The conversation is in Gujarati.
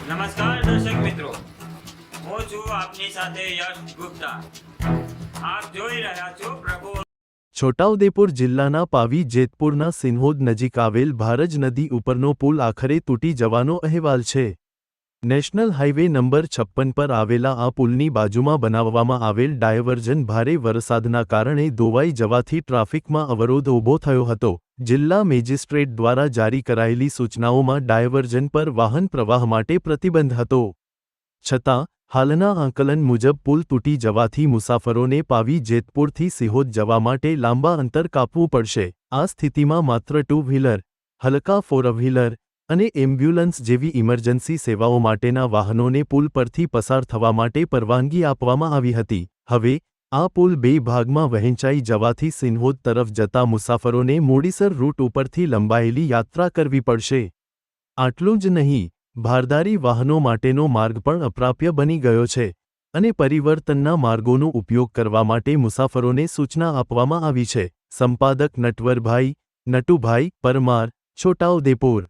નમસ્કાર દર્શક મિત્રો, હું છું આપની સાથે યશ ગુપ્તા। આપ જોઈ રહ્યા છો પ્રભુ। છોટાઉદેપુર જિલ્લાના પાવી જેતપુરના સિંહોદ નજીક આવેલ ભારજ નદી ઉપરનો પુલ આખરે તૂટી જવાનો અહેવાલ છે। નેશનલ હાઈવે નંબર 56 પર આવેલા આ પુલની બાજુમાં બનાવવામાં આવેલ ડાયવર્ઝન ભારે વરસાદના કારણે ધોવાઈ જવાથી ટ્રાફિકમાં અવરોધ ઊભો થયો હતો। જિલ્લા મેજિસ્ટ્રેટ દ્વારા જારી કરાયેલી સૂચનાઓમાં ડાયવર્ઝન પર વાહન પ્રવાહ માટે પ્રતિબંધ હતો। છતાં હાલના આંકલન મુજબ પુલ તૂટી જવાથી મુસાફરોને પાવી જેતપુરથી સિહોદ જવા માટે લાંબા અંતર કાપવું પડશે। આ સ્થિતિમાં માત્ર ટુ વ્હીલર, હલકા ફોર વ્હીલર અને એમ્બ્યુલન્સ જેવી ઇમરજન્સી સેવાઓ માટેના વાહનોને પુલ પરથી પસાર થવા માટે પરવાનગી આપવામાં આવી હતી। હવે આ પુલ બે ભાગમાં વહેંચાઈ જવાથી સિંહોદ તરફ જતા મુસાફરોને મોડીસર રૂટ ઉપરથી લંબાયેલી યાત્રા કરવી પડશે। આટલું જ નહીં, ભારદારી વાહનો માટેનો માર્ગ પણ અપ્રાપ્ય બની ગયો છે અને પરિવર્તનના માર્ગોનો ઉપયોગ કરવા માટે મુસાફરોને સૂચના આપવામાં આવી છે। સંપાદક નટવરભાઈ નટુભાઈ પરમાર, છોટાઉદેપુર।